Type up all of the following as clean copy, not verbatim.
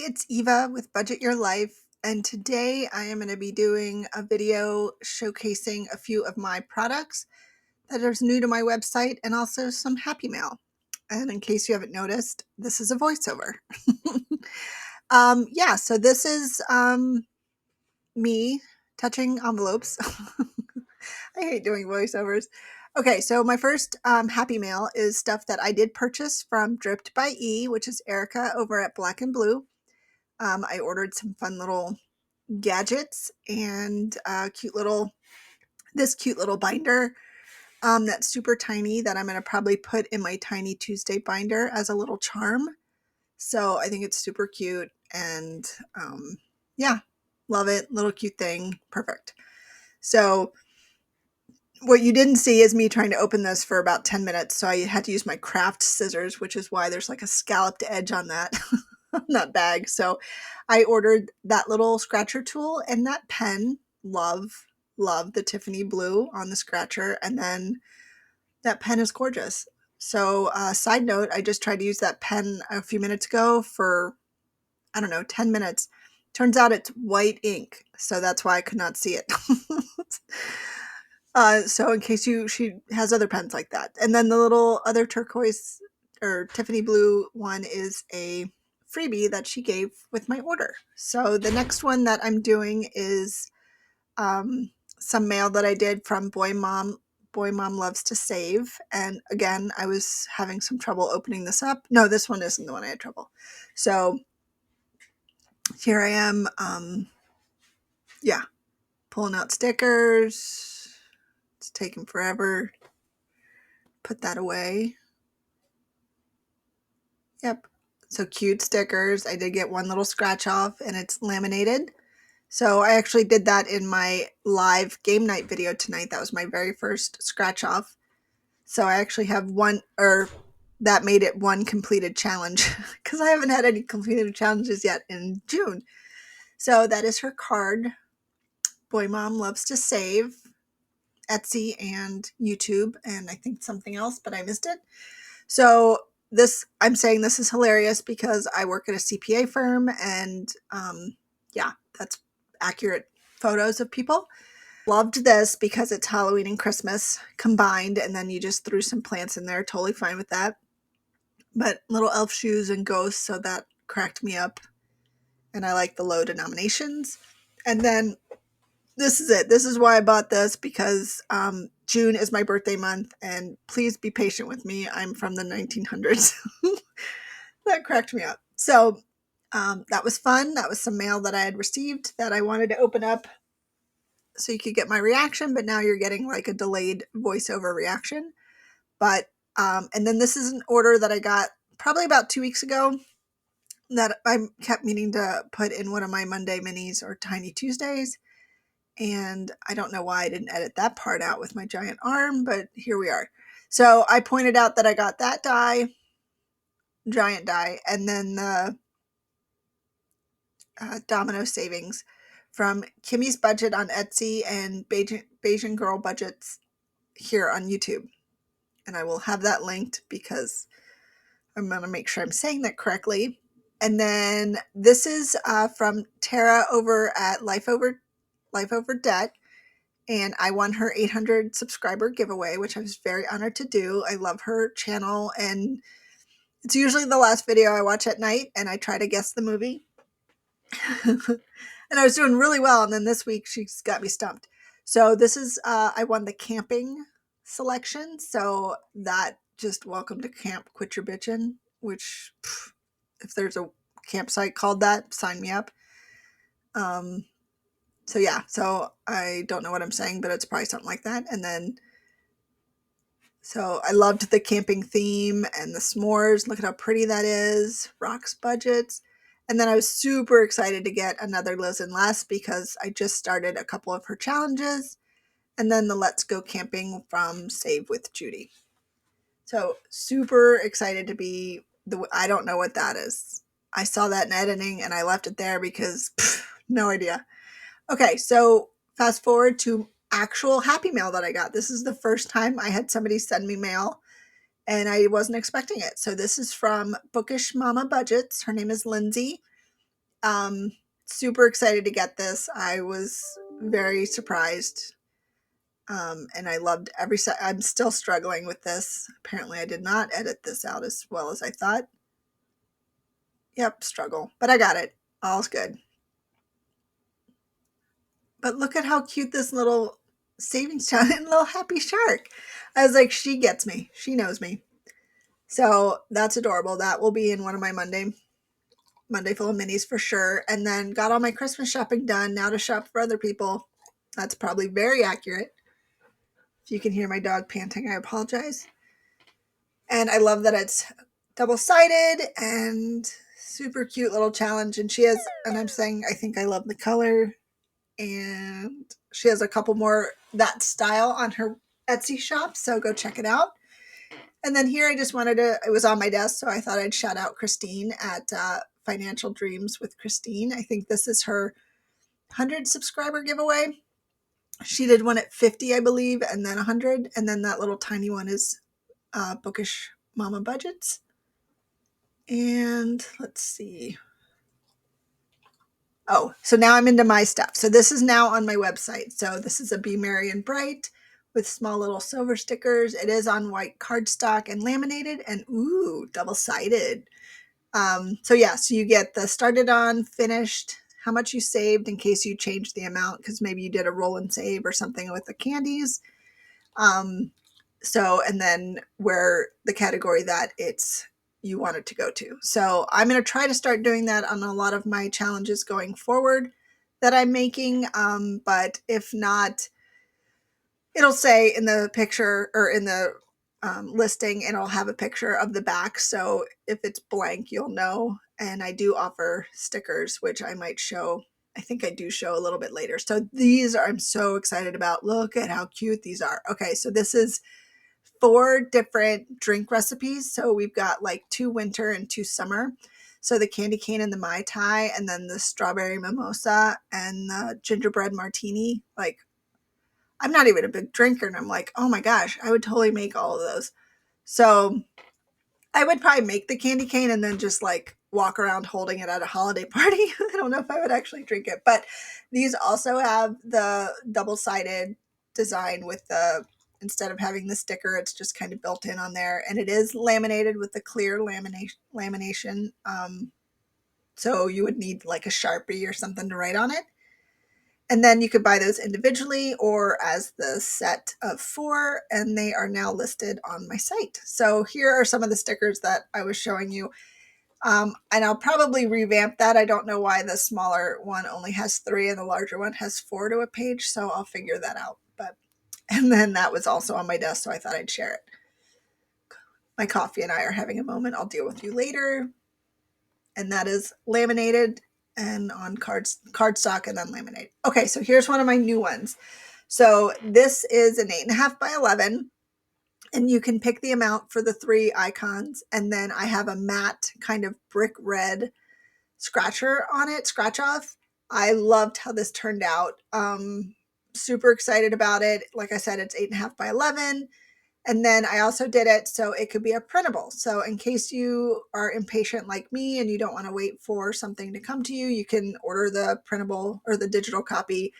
it's Eva with Budget Your Life, and today I am going to be doing a video showcasing a few of my products that are new to my website and also some Happy Mail. And in case you haven't noticed, this is a voiceover. So this is me touching envelopes. I hate doing voiceovers. Okay, so my first Happy Mail is stuff that I did purchase from Dripped by E, which is Erica over at Black and Blue. I ordered some fun little gadgets and this cute little binder that's super tiny that I'm going to probably put in my Tiny Tuesday binder as a little charm. So I think it's super cute and yeah, love it. Little cute thing. Perfect. So what you didn't see is me trying to open this for about 10 minutes. So I had to use my craft scissors, which is why there's like a scalloped edge on that. That bag. So I ordered that little scratcher tool and that pen. Love the Tiffany blue on the scratcher. And then that pen is gorgeous. So side note, I just tried to use that pen a few minutes ago for, I don't know, 10 minutes. Turns out it's white ink. So that's why I could not see it. So in case she has other pens like that. And then the little other turquoise or Tiffany blue one is a freebie that she gave with my order. So the next one that I'm doing is some mail that I did from Boy Mom Loves to Save. And again, I was having some trouble opening this up. No, this one isn't the one I had trouble. So here I am, pulling out stickers. It's taking forever. Put that away. Yep. So cute stickers. I did get one little scratch off and it's laminated. So I actually did that in my live game night video tonight. That was my very first scratch off. So I actually have that made it one completed challenge because I haven't had any completed challenges yet in June. So that is her card. Boy Mom Loves to Save, Etsy and YouTube, and I think something else, but I missed it. So I'm saying this is hilarious because I work at a CPA firm and that's accurate photos of people. Loved this because it's Halloween and Christmas combined, and then you just threw some plants in there. Totally fine with that. But little elf shoes and ghosts, so that cracked me up. And I like the low denominations. And then this is it. This is why I bought this because June is my birthday month, and please be patient with me. I'm from the 1900s. That cracked me up. So that was fun. That was some mail that I had received that I wanted to open up so you could get my reaction, but now you're getting like a delayed voiceover reaction. But and then this is an order that I got probably about 2 weeks ago that I kept meaning to put in one of my Monday minis or Tiny Tuesdays. And I don't know why I didn't edit that part out with my giant arm, but here we are. So I pointed out that I got that die, giant die, and then the Domino Savings from Kimmy's Budget on Etsy and Bayesian Girl Budgets here on YouTube. And I will have that linked because I'm going to make sure I'm saying that correctly. And then this is from Tara over at Life Over Debt. And I won her 800 subscriber giveaway, which I was very honored to do. I love her channel, and it's usually the last video I watch at night, and I try to guess the movie. And I was doing really well, and then this week she's got me stumped. So this is, I won the camping selection, so that just welcome to camp, quit your bitchin', which if there's a campsite called that, sign me up. So yeah, so I don't know what I'm saying, but it's probably something like that. And then, so I loved the camping theme and the s'mores. Look at how pretty that is. Rocks Budgets. And then I was super excited to get another Liz and Les because I just started a couple of her challenges. And then the Let's Go Camping from Save with Judy. So super excited to be I don't know what that is. I saw that in editing and I left it there because no idea. Okay, so fast forward to actual Happy Mail that I got. This is the first time I had somebody send me mail and I wasn't expecting it. So this is from Bookish Mama Budgets. Her name is Lindsay. Super excited to get this. I was very surprised. And I loved every set. I'm still struggling with this. Apparently I did not edit this out as well as I thought. Yep, struggle. But I got it. All's good. But look at how cute this little savings child and little happy shark. I was like, she gets me. She knows me. So that's adorable. That will be in one of my Monday full of minis for sure. And then got all my Christmas shopping done. Now to shop for other people. That's probably very accurate. If you can hear my dog panting, I apologize. And I love that it's double-sided and super cute little challenge. And she has, and I'm saying I think I love the color. And she has a couple more that style on her Etsy shop, so go check it out. And then here I just wanted to, it was on my desk, so I thought I'd shout out Christine at Financial Dreams with Christine. I think this is her 100 subscriber giveaway. She did one at 50, I believe, and then 100, and then that little tiny one is Bookish Mama Budgets. And let's see. Oh, so now I'm into my stuff. So this is now on my website. So this is a Be Merry and Bright with small little silver stickers. It is on white cardstock and laminated and ooh, double-sided. So yeah, so you get the started on, finished, how much you saved in case you changed the amount because maybe you did a roll and save or something with the candies. So, and then where the category that it's you want it to go to. So I'm going to try to start doing that on a lot of my challenges going forward that I'm making. But if not, it'll say in the picture or in the listing, and it'll have a picture of the back. So if it's blank, you'll know. And I do offer stickers, which I might show. I think I do show a little bit later. So these are, I'm so excited about. Look at how cute these are. Okay, so this is 4 different drink recipes. So we've got like 2 winter and 2 summer. So the candy cane and the Mai Tai, and then the strawberry mimosa and the gingerbread martini. Like, I'm not even a big drinker, and I'm like, oh my gosh, I would totally make all of those. So I would probably make the candy cane and then just like walk around holding it at a holiday party. I don't know if I would actually drink it, but these also have the double-sided design with the, instead of having the sticker, it's just kind of built in on there, and it is laminated with the clear lamination. So you would need like a Sharpie or something to write on it. And then you could buy those individually or as the set of 4, and they are now listed on my site. So here are some of the stickers that I was showing you. And I'll probably revamp that. I don't know why the smaller one only has 3 and the larger one has 4 to a page, so I'll figure that out. But and then that was also on my desk, so I thought I'd share it. My coffee and I are having a moment. I'll deal with you later. And that is laminated and on cardstock and then laminated. Okay, so here's one of my new ones. So this is an 8.5 by 11, and you can pick the amount for the 3 icons. And then I have a matte kind of brick red scratcher on it, scratch off. I loved how this turned out. Super excited about it. Like I said, it's 8.5 by 11. And then I also did it so it could be a printable. So in case you are impatient like me and you don't want to wait for something to come to you, you can order the printable or the digital copy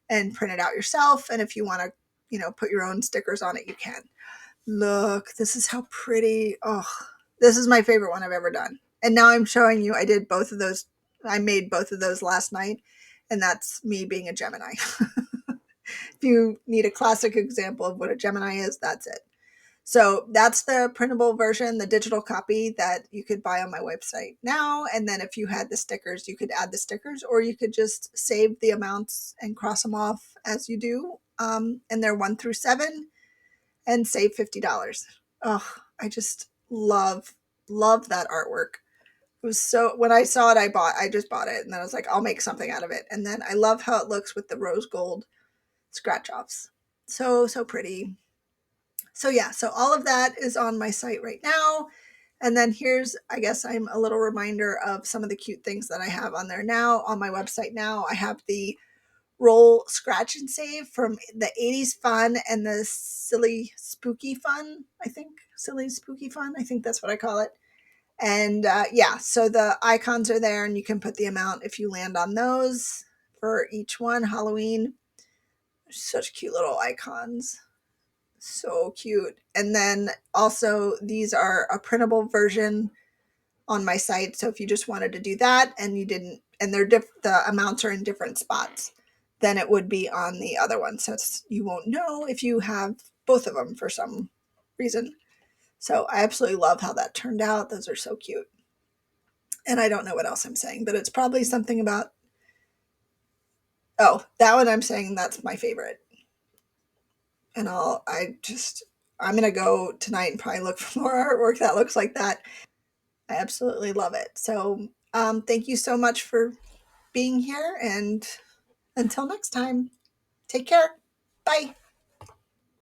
and print it out yourself. And if you want to, put your own stickers on it, you can. Look, this is how pretty. Oh, this is my favorite one I've ever done. And now I'm showing you, I did both of those. I made both of those last night, and that's me being a Gemini. If you need a classic example of what a Gemini is, that's it. So that's the printable version, the digital copy that you could buy on my website now. And then if you had the stickers, you could add the stickers, or you could just save the amounts and cross them off as you do. And they're 1 through 7 and save $50. Oh, I just love that artwork. It was so, when I saw it, I just bought it, and then I was like, I'll make something out of it. And then I love how it looks with the rose gold scratch offs. So pretty. So yeah, so all of that is on my site right now. And then here's, I guess I'm a little reminder of some of the cute things that I have on there now. On my website now, I have the roll, scratch, and save from the 80s fun and the silly spooky fun, I think. Silly spooky fun, I think that's what I call it. And yeah, so the icons are there and you can put the amount if you land on those for each one. Halloween, such cute little icons. So cute. And then also these are a printable version on my site. So if you just wanted to do that and you didn't, and the amounts are in different spots, then it would be on the other one. So you won't know if you have both of them for some reason. So I absolutely love how that turned out. Those are so cute. And I don't know what else I'm saying, but it's probably something about, oh, that one I'm saying that's my favorite. And I'm going to go tonight and probably look for more artwork that looks like that. I absolutely love it. So thank you so much for being here. And until next time, take care. Bye.